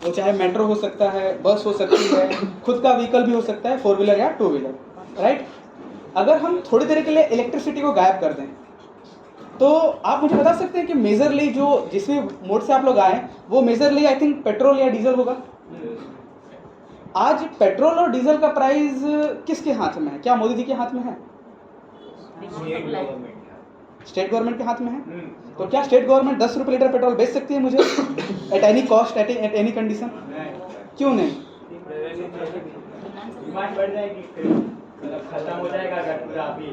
वो चाहे मेट्रो हो सकता है, बस हो सकती है, खुद का व्हीकल भी हो सकता है, 4 व्हीलर या 2 व्हीलर, राइट। अगर हम थोड़ी देर के लिए इलेक्ट्रिसिटी को गायब कर दें, तो आप मुझे बता सकते हैं कि मेजरली जो जिस भी मोड से आप लोग आए वो मेजरली आई थिंक पेट्रोल या डीजल होगा। आज पेट्रोल और डीजल का प्राइस किसके हाथ में है? क्या मोदी जी के हाथ में है? स्टेट गवर्नमेंट के हाथ में है। तो क्या स्टेट गवर्नमेंट 10 रुपये लीटर पेट्रोल बेच सकती है मुझे at any cost, at any condition? क्यों नहीं? डिमांड बढ़ जाएगी, फिर खत्म हो जाएगा अगर पूरा अभी।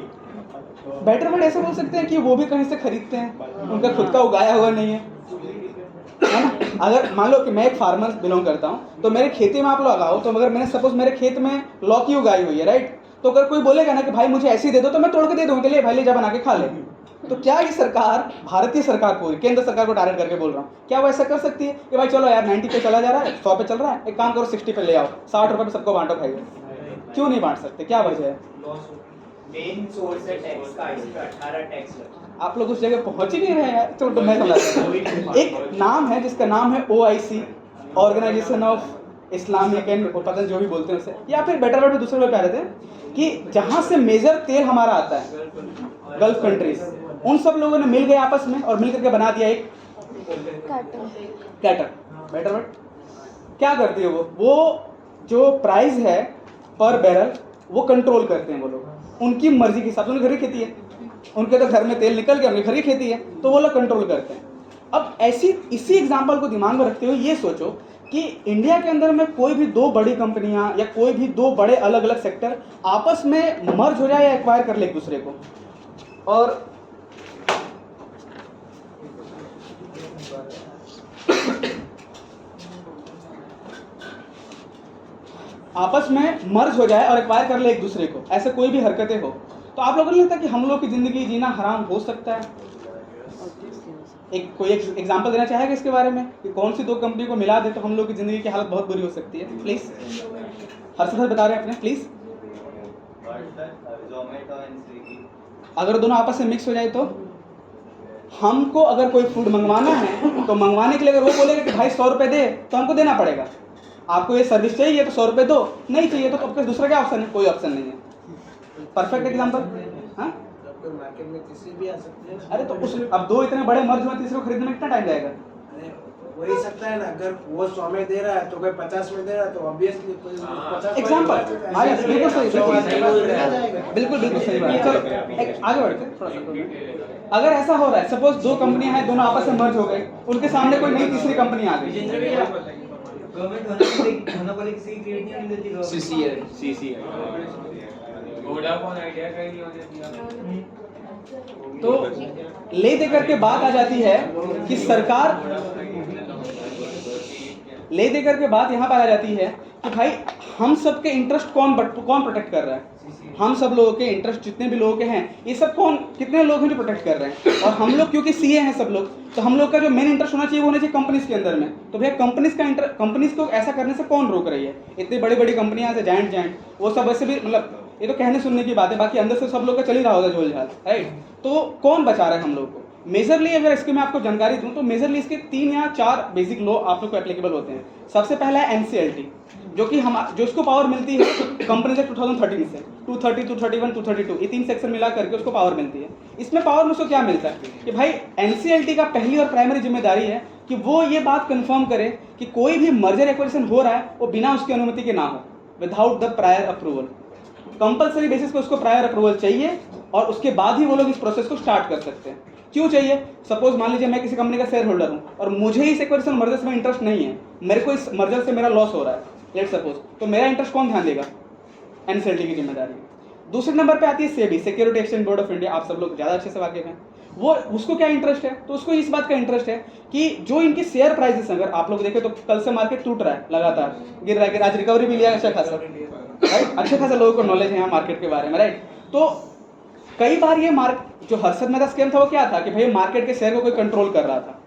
बेटरमेंट ऐसे बोल सकते हैं कि वो भी कहीं से खरीदते हैं, उनका खुद का उगाया हुआ नहीं है ना। अगर मान लो कि मैं एक फार्मर बिलोंग करता हूँ, तो मेरे खेती में आप लोग लगाओ, तो अगर मैंने सपोज मेरे खेत में लौकी उगाई हुई है, राइट, तो अगर कोई बोलेगा ना कि भाई मुझे ऐसी दे दो, तो मैं तोड़ के दे दूंगा, ले भाई ले जा बना के खा ले। तो क्या ये सरकार, भारतीय सरकार पूरी केंद्र सरकार को टारगेट करके बोल रहा हूँ, क्या वो ऐसा कर सकती है कि भाई चलो यार 90 पे चला जा रहा है, 100 पे चल रहा है, एक काम करो 60 पे ले आओ, 60 रुपये पे सबको बांटो खाइए? क्यों नहीं बांट सकते? क्या वजह है? मेन सोर्स है टैक्स का, इस पे 18 टैक्स लगता है। आप लोग उस जगह पहुंच ही नहीं रहे हैं। तो मैं समझाता हूं। एक नाम है जिसका नाम है OIC, organisation of Islamic and पता जो भी बोलते हैं उसे, या फिर बेटर वर्ड में दूसरे लोग कह रहे थे कि जहां से मेजर तेल हमारा आता है गल्फ कंट्रीज, उन सब लोगों ने मिल गए आपस में और मिल करके बना दिया एक कैटर। बेटर वर्ड क्या करती है वो जो प्राइस है पर बैरल वो कंट्रोल करते हैं वो लोग, उनकी मर्जी के हिसाब से। उनकी घर की खेती है, उनके तो घर में तेल निकल गया, उनकी घर की खेती है, तो वो लोग कंट्रोल करते हैं। अब इसी एग्जाम्पल को दिमाग में रखते हुए ये सोचो कि इंडिया के अंदर में कोई भी 2 बड़ी कंपनियां या कोई भी 2 बड़े अलग अलग सेक्टर आपस में मर्ज हो जाए या एक्वायर कर ले एक दूसरे को, और आपस में मर्ज हो जाए और एक्वायर कर ले एक दूसरे को, ऐसे कोई भी हरकतें हो, तो आप लोगों को नहीं लगता कि हम लोग की जिंदगी जीना हराम हो सकता है? कोई एग्जांपल देना चाहेगा इसके बारे में कि कौन सी 2 कंपनी को मिला दे तो हम लोग की जिंदगी की हालत बहुत बुरी हो सकती है? प्लीज हर्षद सर बता रहे हैं अपने, प्लीज। अगर दोनों आपस में मिक्स हो जाए तो हमको अगर कोई फूड मंगवाना है तो मंगवाने के लिए अगर वो बोलेगा कि भाई 100 रुपये दे, तो हमको देना पड़ेगा। आपको ये सर्विस चाहिए तो 100 रुपये दो, नहीं चाहिए तो आपका दूसरा क्या ऑप्शन है? कोई ऑप्शन नहीं है। Perfect example. हाँ, मार्केट में तीसरी भी आ सकती है। अरे तो उस अब 2 इतने बड़े मर्ज में तीसरे को खरीदने में कितना टाइम जाएगा? अरे हो ही सकता है ना, अगर वो 100 में दे रहा है तो कोई 50 में दे रहा है, तो ऑब्वियसली 50 एग्जांपल। हाँ यस, बिल्कुल सही, बिल्कुल सही बात। चलो आगे बढ़ते हैं थोड़ा सा। अगर ऐसा हो रहा है, सपोज 2 कंपनियां हैं, दोनों आपस में मर्ज हो गई, उनके सामने कोई नई तीसरी कंपनी आ गई, गवर्नमेंट मोनोपोली किसी की क्रिएट नहीं देती। CCL वोडाफोन आइडिया का ही हो जाती है। तो ले दे करके बात आ जाती है कि सरकार, ले दे करके बात यहाँ पर आ जाती है कि भाई हम सब के इंटरेस्ट कौन प्रोटेक्ट कर रहा है? हम सब लोगों के इंटरेस्ट जितने भी लोगों के हैं, ये सब कितने लोग हैं जो प्रोटेक्ट कर रहे हैं? और हम लोग क्योंकि सीए हैं सब लोग, तो हम लोग का जो मेन इंटरेस्ट होना चाहिए वो होना चाहिए कंपनीज के अंदर में। तो भैया कंपनीज को ऐसा करने से कौन रोक रही है? इतनी बड़ी बड़ी कंपनियां से जाइंट वो सब वैसे भी, मतलब ये तो कहने सुनने की बात है, बाकी अंदर से सब लोग का चल ही रहा होगा झोल झाल, राइट। तो कौन बचा रहा है हम लोग को? मेजरली अगर इसकी मैं आपको जानकारी दूं तो मेजरली इसके 3 या 4 बेसिक लॉ आप लोग को एप्लीकेबल होते हैं। सबसे पहला है NCLT, जो इसको पावर मिलती है कंपनी से 2013 से 230, 231, 232, ये 3 सेक्शन मिला करके उसको पावर मिलती है। इसमें पावर में उसको क्या मिलता है कि भाई NCLT का पहली और प्राइमरी जिम्मेदारी है कि वो ये बात कंफर्म करे कि कोई भी मर्जर एक्विजिशन हो रहा है वो बिना उसकी अनुमति के ना हो, without the prior approval. Compulsory basis पे उसको प्रायर अप्रूवल चाहिए और उसके बाद ही वो लोग इस प्रोसेस को स्टार्ट कर सकते हैं। क्यों चाहिए? सपोज मान लीजिए मैं किसी कंपनी का शेयर होल्डर हूँ और मुझे इस एक्विजिशन मर्जर में इंटरेस्ट नहीं है, मेरे को इस मर्जर से मेरा लॉस हो रहा है, लेट्स सपोज, तो मेरा इंटरेस्ट कौन ध्यान देगा? NCLT की जिम्मेदारी है। दूसरे नंबर पे आती है SEBI, security exchange board of India, आप सब लोग ज़्यादा अच्छे से वाकिफ हैं। वो उसको क्या इंटरेस्ट है? तो उसको इस बात का इंटरेस्ट है कि जो इनकी शेयर प्राइसेस, अगर आप लोग देखें तो कल से मार्केट टूट रहा है, लगातार गिर रहा है, आज रिकवरी भी लिया अच्छा खासा, राइट। अच्छे खासा लोगों को नॉलेज है यहाँ मार्केट के बारे में, राइट। तो कई बार ये जो हर्षद मेहता स्कैम था वो क्या था कि भाई मार्केट के शेयर को कोई कंट्रोल कर रहा था,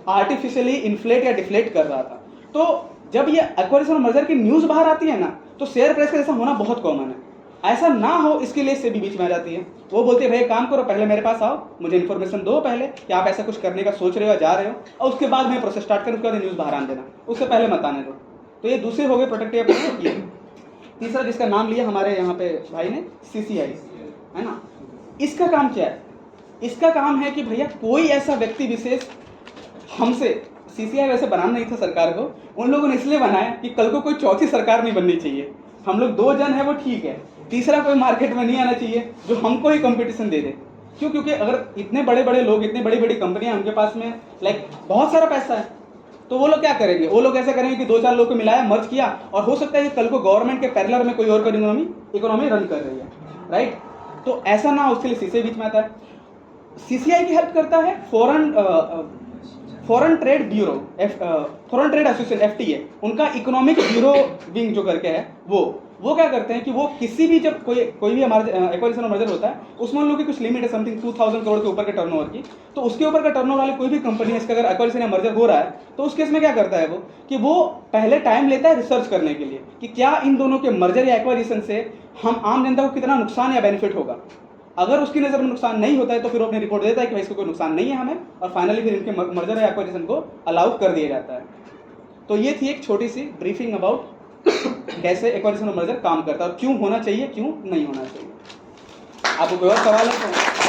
आर्टिफिशियली इन्फ्लेट या डिफ्लेट कर रहा था। तो जब ये एक्विजिशन और मर्जर की न्यूज़ बाहर आती है ना, तो शेयर प्राइस का जैसा होना बहुत कॉमन है। ऐसा ना हो इसके लिए सेबी बीच में आ जाती है। वो बोलते हैं भाई काम करो, पहले मेरे पास आओ, मुझे इन्फॉर्मेशन दो पहले कि आप ऐसा कुछ करने का सोच रहे हो या जा रहे हो, और उसके बाद मैं प्रोसेस स्टार्ट करूँ, उसके बाद न्यूज़ बाहर आने देना, उससे पहले मत आने दो। तो ये दूसरे हो गए प्रोटेक्टिव अप्रोच। ये तीसरा जिसका नाम लिया हमारे यहाँ पे भाई ने, CCI, है ना। इसका काम क्या है? इसका काम है कि भैया कोई ऐसा व्यक्ति विशेष हमसे, CCI वैसे बनाना नहीं था सरकार को, उन लोगों ने इसलिए बनाया कि कल को कोई चौथी सरकार नहीं बननी चाहिए। हम लोग 2 जन है वो ठीक है, तीसरा कोई मार्केट में नहीं आना चाहिए जो हमको ही कंपटीशन दे दे। क्यों? क्योंकि अगर इतने बड़े बड़े लोग, इतनी बड़ी बड़ी कंपनियां उनके पास में लाइक बहुत सारा पैसा है, तो वो लोग क्या करेंगे? वो लोग ऐसा करेंगे कि 2-4 लोग को मिलाया, मर्ज किया, और हो सकता है कि कल को गवर्नमेंट के पैरेलल में कोई और इकोनॉमी रन कर रही है, राइट। तो ऐसा ना हो, उसके लिए CCI बीच में आता है। CCI की हेल्प करता है foreign trade bureau, foreign trade association, FTA, उनका इकोनॉमिक ब्यूरो विंग जो करके है, वो क्या करते हैं कि वो किसी भी, जब कोई भी हमारे एक्विजिशन और मर्जर होता है, उसमें उन लोगों की कुछ लिमिट है, समथिंग 2000 करोड़ के ऊपर के टर्नओवर की, तो उसके ऊपर का टर्नओवर वाली कोई भी कंपनी है, इसका अगर एक्विजिशन या मर्जर हो रहा है, तो उस केस में क्या करता है वो कि वो पहले टाइम लेता है रिसर्च करने के लिए कि क्या इन दोनों के मर्जर या एक्विजिशन से हम आम जनता को कितना नुकसान या बेनिफिट होगा। अगर उसकी नज़र में नुकसान नहीं होता है तो फिर वो अपनी रिपोर्ट देता है कि भाई इसको कोई नुकसान नहीं है हमें, और फाइनली फिर इनके मर्जर या एक्विजिशन को अलाउ कर दिया जाता है। तो ये थी एक छोटी सी ब्रीफिंग अबाउट कैसे एक्विजिशन और मर्जर काम करता है और क्यों होना चाहिए, क्यों नहीं होना चाहिए। आपको कोई और सवाल है तो